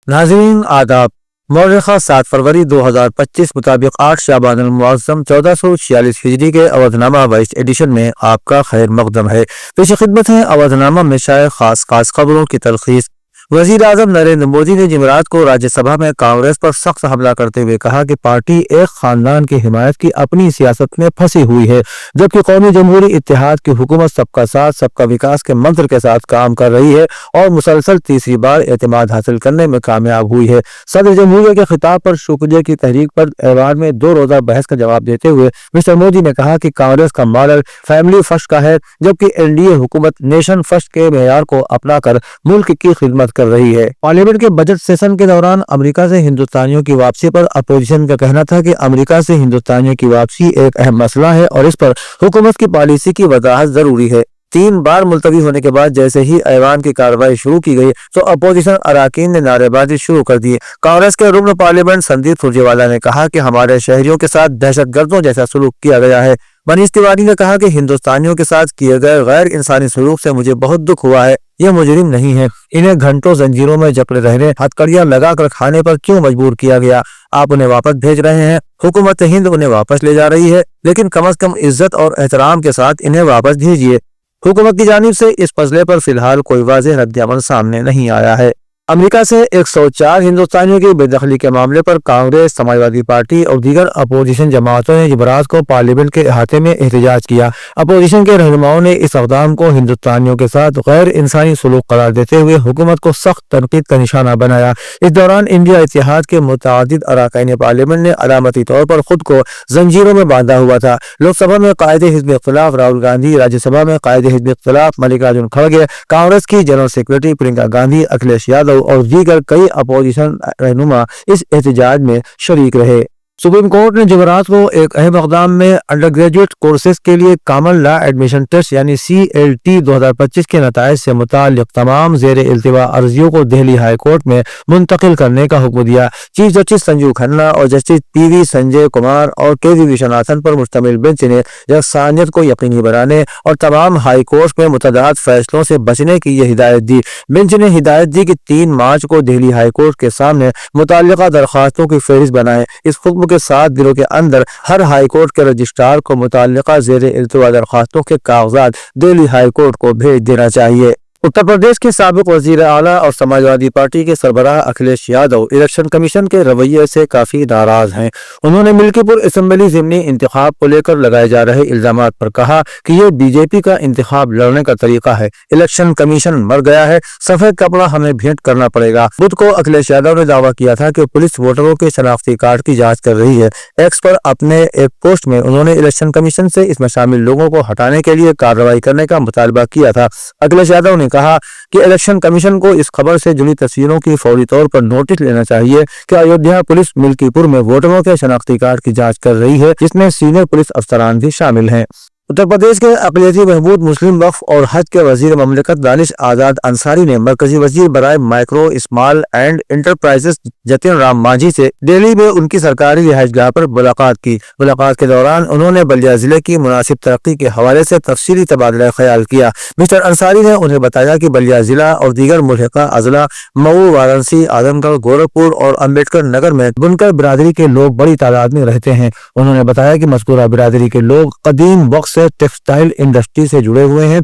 नाज़रीन आदाब। मौलिका 7 फरवरी 2025 मुताबिक 8 शाबान अल-मुअज़्ज़म 1446 हिजरी के अवधनामा वाइस एडिशन में आपका खैर मकदम है। पेश खिदमत है अवधनामा में शाये खास खबरों की तलखीस। वज़ीर आज़म नरेंद्र मोदी ने जुमेरात को राज्यसभा में कांग्रेस पर सख्त हमला करते हुए कहा कि पार्टी एक खानदान की हिमायत की अपनी सियासत में फंसी हुई है, जबकि कौमी जमहूरी इत्तेहाद की हुकूमत सबका साथ सबका विकास के मंत्र के साथ काम कर रही है और मुसलसल तीसरी बार एतमाद हासिल करने में कामयाब हुई है। सदर जमहूरिया के खिताब पर शुक्रिया की तहरीक पर ऐवान में 2 रोजा बहस का जवाब देते हुए मिस्टर मोदी ने कहा कि कांग्रेस का मॉडल फैमिली फर्स्ट का है, जबकि एनडीए हुकूमत नेशन फर्स्ट के मेयार को अपनाकर मुल्क की खिदमत कर रही है। पार्लियामेंट के बजट सेशन के दौरान अमेरिका से हिंदुस्तानियों की वापसी पर अपोजिशन का कहना था कि अमेरिका से हिंदुस्तानियों की वापसी एक अहम मसला है और इस पर हुकूमत की पॉलिसी की वजाहत जरूरी है। 3 बार मुलतवी होने के बाद जैसे ही ऐवान की कार्रवाई शुरू की गई तो अपोजिशन अराकीन ने नारेबाजी शुरू कर दी। कांग्रेस के रुकन पार्लियामेंट संदीप सुरजेवाला ने कहा कि हमारे शहरियों के साथ दहशतगर्दों जैसा सलूक किया गया है। मनीष तिवारी ने कहा कि हिंदुस्तानियों के साथ किए गए गैर इंसानी सलूक से मुझे बहुत दुख हुआ है। ये मुजरिम नहीं है, इन्हें घंटों जंजीरों में जकड़े रहने, हथकड़ियां लगाकर खाने पर क्यों मजबूर किया गया? आप उन्हें वापस भेज रहे हैं, हुकूमत हिंद उन्हें वापस ले जा रही है, लेकिन कम से कम इज्जत और एहतराम के साथ इन्हें वापस भेजिए। हुकूमत की जानिब से इस फैसले पर फिलहाल कोई वाज़ेह रद्द-ए-अमल सामने नहीं आया है। अमेरिका से 104 हिंदुस्तानियों की बेदखली के मामले पर कांग्रेस, समाजवादी पार्टी और दीगर अपोजिशन जमातों ने जुमेरात को पार्लियामेंट के अहाते में एहतजाज किया। अपोजिशन के रहनुमाओं ने इस इक़दाम को हिंदुस्तानियों के साथ गैर इंसानी सलूक करार देते हुए हुकूमत को सख्त तनकीद का निशाना बनाया। इस दौरान इंडिया इत्तेहाद के मुतअद्दिद अरकान पार्लियामेंट ने अलामती तौर पर खुद को जंजीरों में बांधा हुआ था। लोकसभा में कायद हिज़्ब इख्तिलाफ राहुल गांधी, राज्यसभा में कायद हिज़्ब इख्तिलाफ मल्लिकार्जुन खड़गे, कांग्रेस की जनरल सेक्रेटरी प्रियंका गांधी, अखिलेश यादव और दीगर कई अपोजिशन रहनुमा इस एहतजाज में शरीक रहे। सुप्रीम कोर्ट ने जुमेरात को एक अहम इक़दाम में अंडर ग्रेजुएट कोर्सेज के लिए कॉमन लॉ एडमिशन टेस्ट यानी CLT 2025 के नताइज से मुताल्लिक तमाम ज़ेर इल्तिवा अर्जियों को दिल्ली हाई कोर्ट में मुंतकिल करने का हुक्म दिया। चीफ जस्टिस संजीव खन्ना और जस्टिस PV संजय कुमार और KV विश्वनाथन पर मुश्तमिल बेंच ने यकसानियत को यकीनी बनाने और तमाम हाई कोर्ट में मुतअद्दिद फैसलों से बचने की यह हिदायत दी। बेंच ने हिदायत दी कि 3 मार्च को दिल्ली हाई कोर्ट के सामने मुतल्लिका दरख्वास्तों की फहरिस्त बनाए। इस हुक्म के 7 दिनों के अंदर हर हाई कोर्ट के रजिस्ट्रार को मुतल्लिका ज़ेर इल्तिवा दरख्वास्तों के कागजात दिल्ली हाई कोर्ट को भेज देना चाहिए। उत्तर प्रदेश के साबिक वजीर आला और समाजवादी पार्टी के सरबराह अखिलेश यादव इलेक्शन कमीशन के रवैये से काफी नाराज हैं। उन्होंने मिल्कीपुर असेंबली ज़िमनी इंतखाब को लेकर लगाए जा रहे इल्जामात पर कहा कि ये बीजेपी का इंतखाब लड़ने का तरीका है। इलेक्शन कमीशन मर गया है, सफेद कपड़ा हमें भेंट करना पड़ेगा। बुध को अखिलेश यादव ने दावा किया था कि पुलिस वोटरों के शनाख्ती कार्ड की जाँच कर रही है। एक्स पर अपने एक पोस्ट में उन्होंने इलेक्शन कमीशन से इसमें शामिल लोगों को हटाने के लिए कार्रवाई करने का मुतालबा किया था। अखिलेश यादव ने कहा कि इलेक्शन कमीशन को इस खबर से जुड़ी तस्वीरों की फौरी तौर पर नोटिस लेना चाहिए कि अयोध्या पुलिस मिल्कीपुर में वोटरों के शनाख्ती कार्ड की जांच कर रही है, जिसमें सीनियर पुलिस अफसरान भी शामिल हैं। उत्तर प्रदेश के अक़लियती बहबूद मुस्लिम वक्फ और हज के वजीर ममलिकत दानिश आजाद अंसारी ने मरकजी वजीर बराए micro small and enterprises Jitan Ram Manjhi से दिल्ली में उनकी सरकारी रिहाइशगाह पर मुलाकात की। मुलाकात के दौरान उन्होंने बलिया जिले की मुनासिब तरक्की के हवाले से तफसीली तबादला ख्याल किया। मिस्टर अंसारी ने उन्हें बताया कि बलिया जिला और दीगर मुल्हिका अजला मऊ, वाराणसी, आजमगढ़, गोरखपुर और अम्बेडकर नगर में बुनकर बिरादरी के लोग बड़ी तादाद में रहते हैं। उन्होंने बताया कि मज़कूरा बिरादरी के लोग कदीम वक्त से टेक्सटाइल इंडस्ट्री से जुड़े हुए हैं।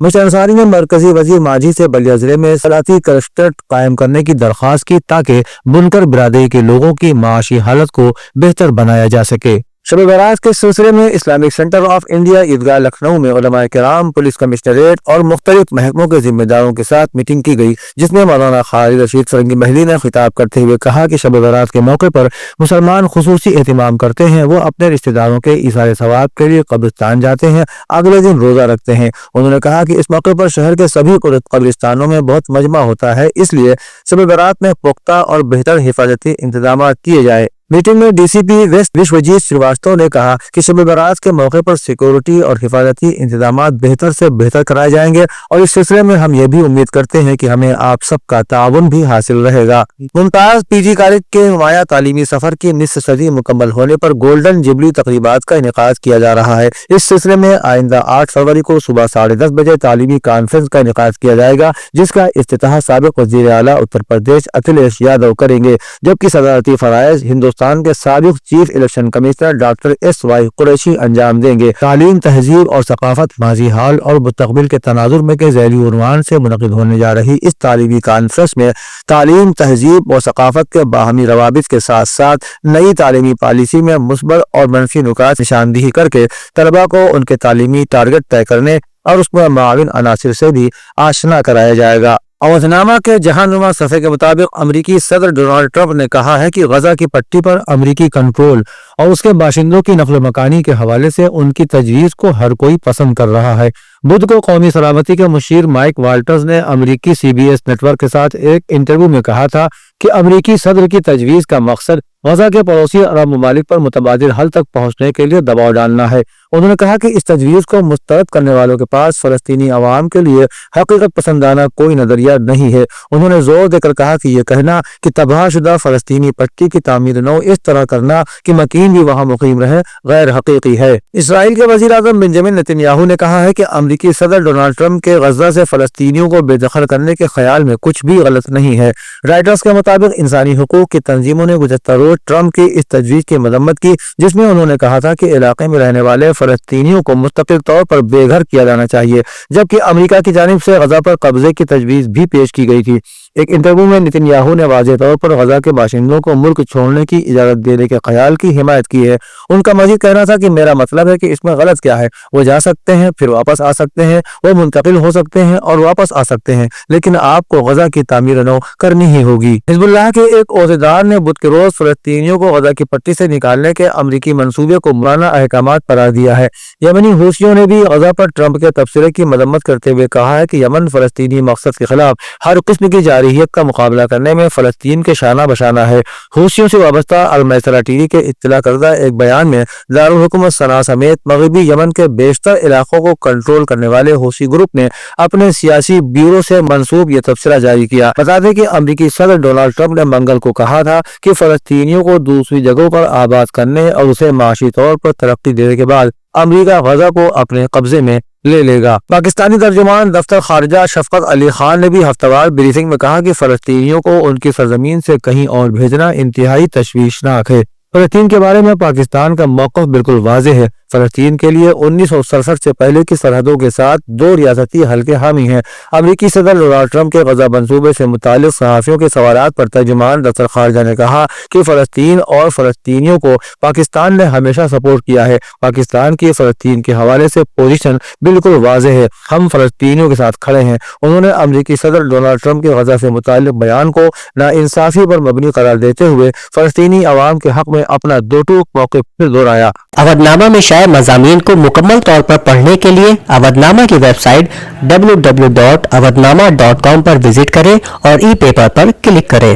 मिस्टर अंसारी ने मरकजी वजीर मांझी से बलिया जिले में सलाती क्लस्टर कायम करने की दरख्वास्त की ताकि बुनकर बिरादरी के लोगों की माशी हालत को बेहतर बनाया जा सके। शब बारात के सिलसिले में इस्लामिक सेंटर ऑफ इंडिया ईदगाह लखनऊ में उलमाए किराम, पुलिस कमिश्नरेट और मुख्तलिफ महकमों के जिम्मेदारों के साथ मीटिंग की गई, जिसमें मौलाना खालिद रशीद फरंगी महली ने खिताब करते हुए कहा कि शब बारात के मौके पर मुसलमान खुसूसी एहतिमाम करते हैं। वो अपने रिश्तेदारों के इसारे सवाब के लिए कब्रिस्तान जाते हैं, अगले दिन रोजा रखते हैं। उन्होंने कहा कि इस मौके पर शहर के सभी कब्रिस्तानों में बहुत मजमा होता है, इसलिए शब बारात में पुख्ता और बेहतर हिफाजती इंतजाम किए जाए। मीटिंग में डीसीपी वेस्ट विश्वजीत श्रीवास्तव ने कहा कि शब बारात के मौके पर सिक्योरिटी और हिफाजती इंतजाम बेहतर से बेहतर कराए जाएंगे और इस सिलसिले में हम ये भी उम्मीद करते हैं कि हमें आप सबका ताउन भी हासिल रहेगा। मुमताज पीजी कॉलेज के नुमाया तालीमी सफर की निस्फ सदी मुकम्मल होने पर गोल्डन जुबली तकरीबात का इनेकाद किया जा रहा है। इस सिलसिले में आइंदा 8 फरवरी को सुबह 10:30 बजे तालीमी कॉन्फ्रेंस का इनेकाद किया जाएगा, जिसका इफ्तिताह साबिक वज़ीर आला उत्तर प्रदेश अखिलेश यादव करेंगे, जबकि सदारती फराइज हिंदुस्तान के साबिक chief election commissioner doctor SY Qureshi अंजाम देंगे। तालीम, तहजीब और सकाफत, माजी हाल और मुस्तकबिल के तनाजुर में के ज़ैली उन्वान से मुनक़िद होने जा रही इस तालीमी कॉन्फ्रेंस में तालीम, तहजीब और सकाफत के बाहमी रवाबित के साथ साथ नई तालीमी पॉलिसी में मुस्बत और मनफी नुकात निशानदेही करके तलबा को उनके तालीमी टारगेट तय करने और उसमें माविन अनासिर से भी आशना कराया जाएगा। अवधनामा के जहांनुमा सफ़े के मुताबिक अमरीकी सदर डोनाल्ड ट्रंप ने कहा है कि गजा की पट्टी पर अमरीकी कंट्रोल और उसके बाशिंदों की नकल मकानी के हवाले से उनकी तजवीज़ को हर कोई पसंद कर रहा है। बुध को कौमी सलामती के मुशीर माइक वाल्टर्स ने अमरीकी CBS नेटवर्क के साथ एक इंटरव्यू में कहा था कि अमरीकी सदर की तजवीज़ का मकसद गजा के पड़ोसी अरब ममालिक पर मुतबादिल हल तक पहुँचने के लिए दबाव डालना है। उन्होंने कहा कि इस तजवीज़ को मुस्तरद करने वालों के पास फ़लस्तीनी अवाम के लिए हकीकत पसंदाना कोई नज़रिया नहीं है। उन्होंने जोर देकर कहा कि यह कहना कि तबाहशुदा फ़लस्तीनी पट्टी की तामीर नौ इस तरह करना कि मकीन भी वहाँ मुकीम रहे गैर हकीकी है। इसराइल के वज़ीर आज़म बेंजामिन नेतन्याहू ने कहा है कि अमरीकी सदर डोनाल्ड ट्रंप के गजा से फ़लस्तीनियों को बेदखल करने के ख्याल में कुछ भी गलत नहीं है। राइटर्स के मुताबिक इंसानी हुकूक की तंजीमों ने गुज़श्ता रोज ट्रंप की इस तजवीज़ की मजम्मत की, जिसमें उन्होंने कहा था कि इलाके में रहने वाले फ़लस्तीनियों को मुस्तकिल तौर पर बेघर किया जाना चाहिए, जबकि अमेरिका की जानिब से गजा पर कब्जे की तजवीज़ भी पेश की गई थी। एक इंटरव्यू में नेतन्याहू ने वाज़ेह तौर पर गजा के बाशिंदों को मुल्क छोड़ने की इजाज़त देने के ख्याल की हिमायत की है। उनका मज़ीद कहना था कि मेरा मतलब है कि इसमें गलत क्या है, वो जा सकते हैं, फिर वापस आ सकते हैं, वो मुंतकिल हो सकते हैं और वापस आ सकते हैं, लेकिन आपको गजा की तामीर नौ करनी ही होगी। हिजबुल्लाह के एक ओहदेदार ने बुध के रोज फ़लस्तीनियों को गजा की पट्टी से निकालने के अमरीकी मंसूबे को मुराना अहकामात करार दिया है। यमनी हूसियों ने भी गजा पर ट्रंप के तबसरे की मजम्मत करते हुए कहा है कि यमन फ़लस्तीनी मकसद के खिलाफ हर किस्म की जारहियत का मुकाबला करने में फ़लस्तीन के शाना बशाना है। हूसियों से वाबस्ता अल-मैसरा टीवी के इत्तला करदा एक बयान में दारुल हुकूमत सना समेत मगरबी यमन के बेशतर इलाकों को कंट्रोल करने वाले हूसी ग्रुप ने अपने सियासी ब्यूरो से मंसूब ये तबसरा जारी किया। बता दें कि अमरीकी सदर डोनाल्ड ट्रंप ने मंगल को कहा था कि फ़लस्तीनियों को दूसरी जगहों पर आबाद करने और उसे माशी तौर पर तरक्की देने के बाद अमरीका गजा को अपने कब्जे में ले लेगा। पाकिस्तानी तर्जुमान दफ्तर खारिजा शफकत अली खान ने भी हफ्तावार ब्रीफिंग में कहा कि फ़लस्तीनियों को उनकी सरजमीन से कहीं और भेजना इंतहाई तशवीशनाक है। फ़लस्तीन के बारे में पाकिस्तान का मौक़िफ़ बिल्कुल वाज़ेह है। फ़लस्तीन के लिए 1967 से पहले की सरहदों के साथ 2 रियासती हल के हामी हैं। अमरीकी सदर डोनाल्ड ट्रंप के गजा मंसूबे से मुतालिक सहाफ़ियों के सवालात पर तर्जुमान दफ्तर खारिजा ने कहा कि फ़लस्तीन और फ़लस्तीनियों को पाकिस्तान ने हमेशा सपोर्ट किया है। पाकिस्तान की फ़लस्तीन के हवाले से पोजीशन बिल्कुल वाज़ेह है, हम फ़लस्तीनियों के साथ खड़े हैं। उन्होंने अमरीकी सदर डोनाल्ड ट्रंप के गजा से मुतालिक बयान को नाइंसाफ़ी पर मबनी करार देते हुए फ़लस्तीनी अवाम के हक़ में अपना दो टूक मौक़िफ़ फिर दोहराया। अवधनामा में शाये मज़ामीन को मुकम्मल तौर पर पढ़ने के लिए अवधनामा की वेबसाइट www.awadhnama.com पर विजिट करें और ई पेपर पर क्लिक करें।